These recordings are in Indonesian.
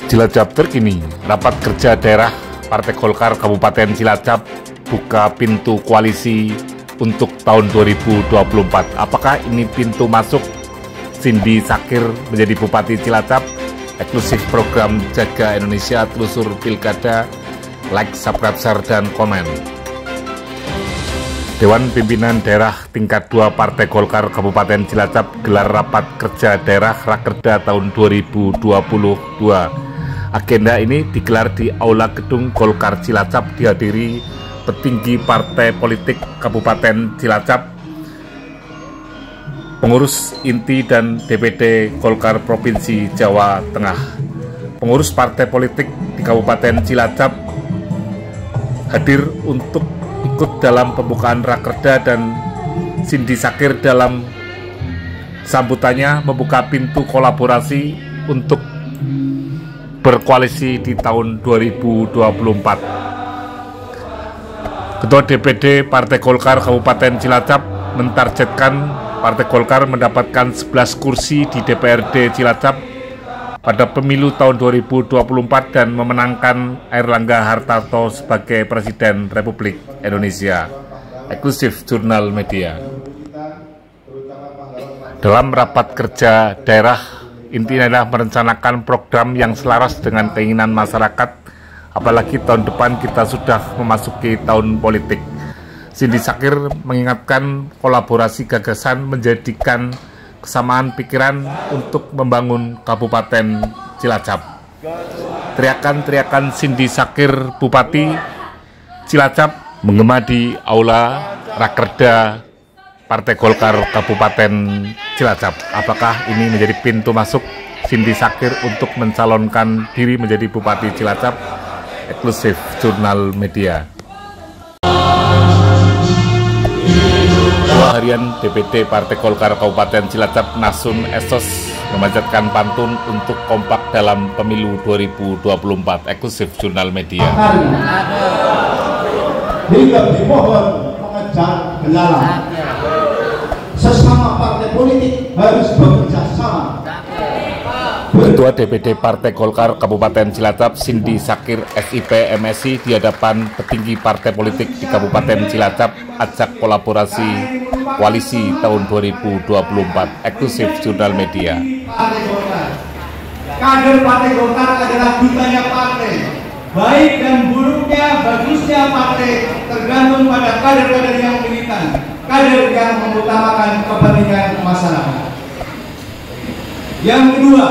Cilacap terkini, rapat kerja daerah Partai Golkar Kabupaten Cilacap buka pintu koalisi untuk tahun 2024. Apakah ini pintu masuk Cindy Sakir menjadi Bupati Cilacap? Eksklusif program Jaga Indonesia Telusur Pilkada. Like, subscribe, share, dan komen. Dewan Pimpinan Daerah Tingkat 2 Partai Golkar Kabupaten Cilacap gelar rapat kerja daerah Rakerda tahun 2022. Agenda ini digelar di Aula Gedung Golkar Cilacap, dihadiri petinggi partai politik Kabupaten Cilacap, pengurus inti dan DPD Golkar Provinsi Jawa Tengah. Pengurus partai politik di Kabupaten Cilacap hadir untuk ikut dalam pembukaan Rakerda, dan Cindy Sakir dalam sambutannya membuka pintu kolaborasi untuk berkoalisi di tahun 2024. Ketua DPD Partai Golkar Kabupaten Cilacap mentargetkan Partai Golkar mendapatkan 11 kursi di DPRD Cilacap pada pemilu tahun 2024 dan memenangkan Airlangga Hartarto sebagai Presiden Republik Indonesia. Eksklusif Jurnal Media. Dalam rapat kerja daerah, intinya adalah merencanakan program yang selaras dengan keinginan masyarakat, apalagi tahun depan kita sudah memasuki tahun politik. Cindy Sakir mengingatkan kolaborasi gagasan menjadikan kesamaan pikiran untuk membangun Kabupaten Cilacap. Teriakan-teriakan Cindy Sakir Bupati Cilacap menggema di Aula Rakerda Partai Golkar Kabupaten Cilacap. Apakah ini menjadi pintu masuk Cindy Sakir untuk mencalonkan diri menjadi Bupati Cilacap? Eksklusif Jurnal Media. Ketua Harian DPD Partai Golkar Kabupaten Cilacap, Nasun Esos, memanjatkan pantun untuk kompak dalam pemilu 2024. Eksklusif Jurnal Media. Hingga dimohon mengejar kendala. Sesama partai politik harus bekerja sama. Ketua DPD Partai Golkar Kabupaten Cilacap, Cindy Sakir SIP MSI, di hadapan petinggi partai politik di Kabupaten Cilacap ajak kolaborasi koalisi tahun 2024. Eksklusif Jurnal Media. Kader Partai Golkar adalah dutanya partai. Baik dan buruknya, bagusnya partai tergantung pada kader-kader yang militan, kader yang mengutamakan kepentingan masyarakat. Yang kedua,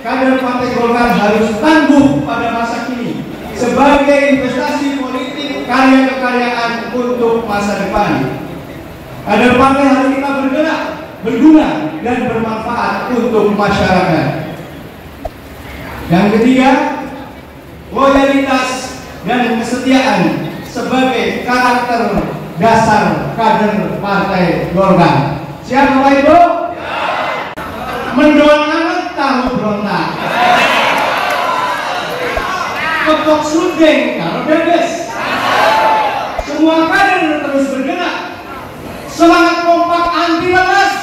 kader Partai Golkar harus tangguh pada masa kini sebagai investasi politik karya-kekaryaan untuk masa depan. Kader partai harus kita bergerak, berguna, dan bermanfaat untuk masyarakat. Yang ketiga, loyalitas dan kesetiaan sebagai karakter dasar kader Partai Golkar. Siap Bapak Ibu? Mendoan anak tahu berontak. Kepok sudeng kalau bebas. Semua kader terus bergerak. Semangat kompak anti lemas.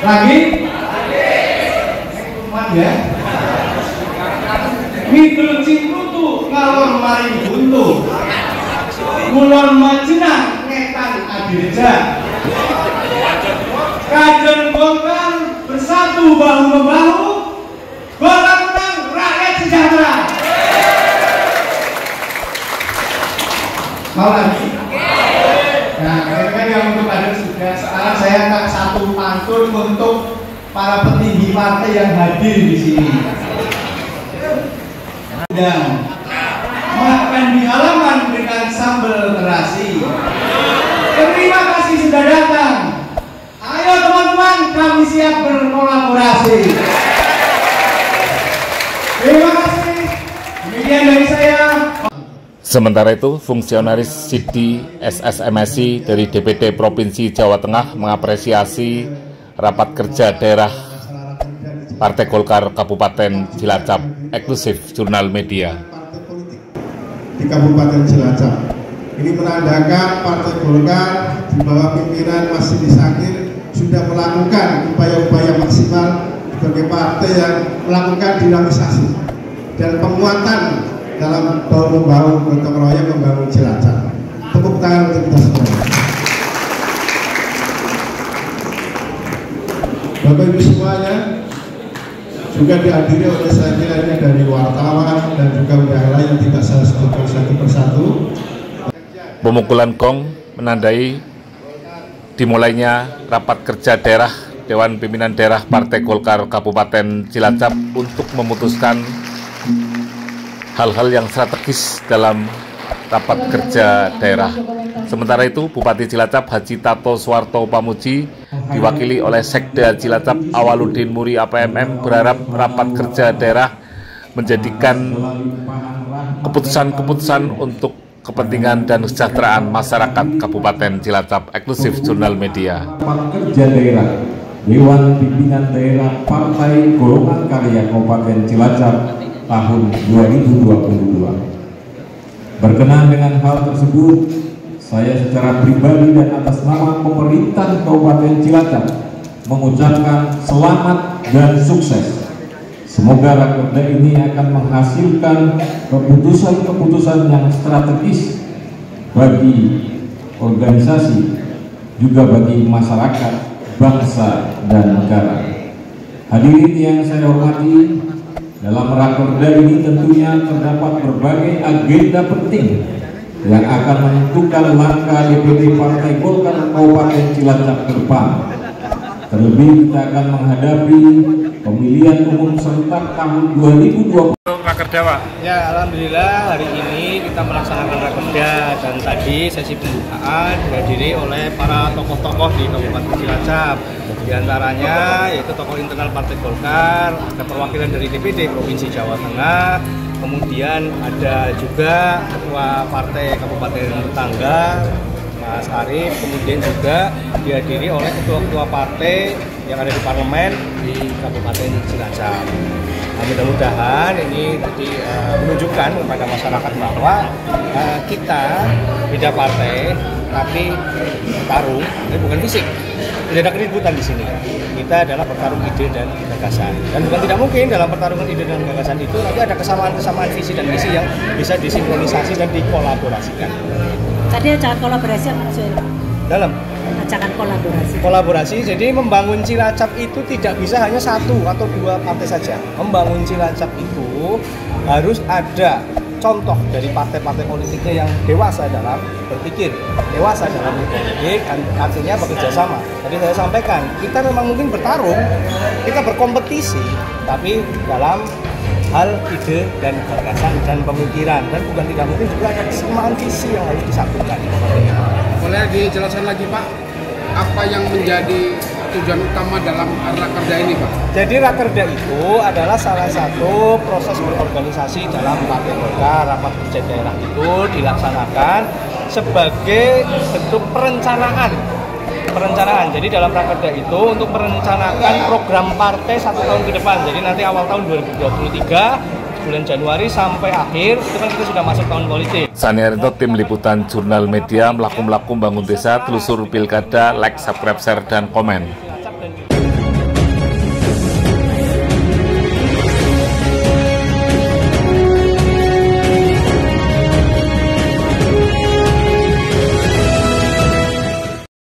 Lagi? Ya. Ngidul cingrutu ngalor maring buntu. Kulon majenang ngetan adirja. Kader Golkar bersatu bahu membahu. Golkar menang, rakyat sejahtera. Mau lagi? Nah, kan yang untuk kader sudah. Sekarang saya tak satu pantun untuk para petinggi partai yang hadir di sini. Dan makan di halaman dengan sambal terasi. Terima kasih sudah datang. Ayo teman-teman, kami siap berkolaborasi. Terima kasih. Demikian dari saya. Sementara itu, fungsionaris Cindy SSMSI dari DPD Provinsi Jawa Tengah mengapresiasi rapat kerja daerah Partai Golkar Kabupaten Cilacap. Eksklusif Jurnal Media. Di Kabupaten Cilacap ini menandakan Partai Golkar di bawah pimpinan Mas Cindy Sakir sudah melakukan upaya-upaya maksimal sebagai partai yang melakukan dinamisasi dan penguatan dalam membangun gotong royong, membangun Cilacap. Tepuk tangan untuk kita semua. Bapak Ibu semuanya, juga dihadiri oleh saya kira ini dari wartawan dan juga undangan lain yang tidak saya sebutkan satu persatu. Pemukulan gong menandai dimulainya rapat kerja daerah Dewan Pimpinan Daerah Partai Golkar Kabupaten Cilacap untuk memutuskan hal-hal yang strategis dalam rapat kerja daerah. Sementara itu, Bupati Cilacap Haji Tato Suwarto Pamuji diwakili oleh Sekda Cilacap Awaludin Muri APMM berharap rapat kerja daerah menjadikan keputusan-keputusan untuk kepentingan dan kesejahteraan masyarakat Kabupaten Cilacap. Eksklusif Jurnal Media. Rapat kerja daerah Dewan Pimpinan Daerah Partai Golongan Karya Kabupaten Cilacap tahun 2022. Berkenaan dengan hal tersebut, saya secara pribadi dan atas nama pemerintah Kabupaten Cilacap mengucapkan selamat dan sukses. Semoga rakerda ini akan menghasilkan keputusan-keputusan yang strategis bagi organisasi, juga bagi masyarakat, bangsa, dan negara. Hadirin yang saya hormati, dalam rakerda ini tentunya terdapat berbagai agenda penting yang akan menentukan langkah DPD Partai Golkar Kabupaten Cilacap ke depan. Terlebih kita akan menghadapi pemilihan umum serentak tahun 2020. Rakerda, Pak. Ya, alhamdulillah hari ini kita melaksanakan rakerda dan tadi sesi pembukaan dihadiri oleh para tokoh-tokoh di Kabupaten Cilacap. Di antaranya yaitu tokoh internal Partai Golkar, ada perwakilan dari DPD Provinsi Jawa Tengah, kemudian ada juga ketua partai Kabupaten Tetangga Mas Arief, kemudian juga dihadiri oleh ketua-ketua partai yang ada di parlemen di Kabupaten Cilacap. Nah, mudah-mudahan ini tadi menunjukkan kepada masyarakat bahwa kita beda partai tapi bertarung, tapi bukan fisik. Tidak ada keributan di sini. Kita adalah bertarung ide dan gagasan. Dan bukan tidak mungkin dalam pertarungan ide dan gagasan itu nanti ada kesamaan-kesamaan visi dan misi yang bisa disinkronisasi dan dikolaborasikan. Tadi ajakan kolaborasi apa maksudnya? Dalam ajakan kolaborasi. Kolaborasi, jadi membangun Cilacap itu tidak bisa hanya satu atau dua partai saja. Membangun Cilacap itu harus ada contoh dari partai-partai politiknya yang dewasa dalam berpikir, dewasa dalam berpolitik, artinya bekerja sama. Tadi saya sampaikan, kita memang mungkin bertarung, kita berkompetisi, tapi dalam hal ide dan gagasan dan pemikiran, dan bukan tidak mungkin juga ada kesamaan visi yang harus disatukan. Boleh dijelaskan lagi, Pak, apa yang menjadi tujuan utama dalam rakerda ini, Pak? Jadi rakerda itu adalah salah satu proses berorganisasi dalam Partai Golkar. Rapat kerja daerah itu dilaksanakan sebagai bentuk perencanaan. Jadi dalam rakerda itu untuk merencanakan program partai 1 tahun ke depan. Jadi nanti awal tahun 2023, bulan Januari sampai akhir, itu kan kita sudah masuk tahun politik. Sani Arianto, Tim Liputan Jurnal Media, melaku bangun desa, telusur pilkada, like, subscribe, share, dan komen.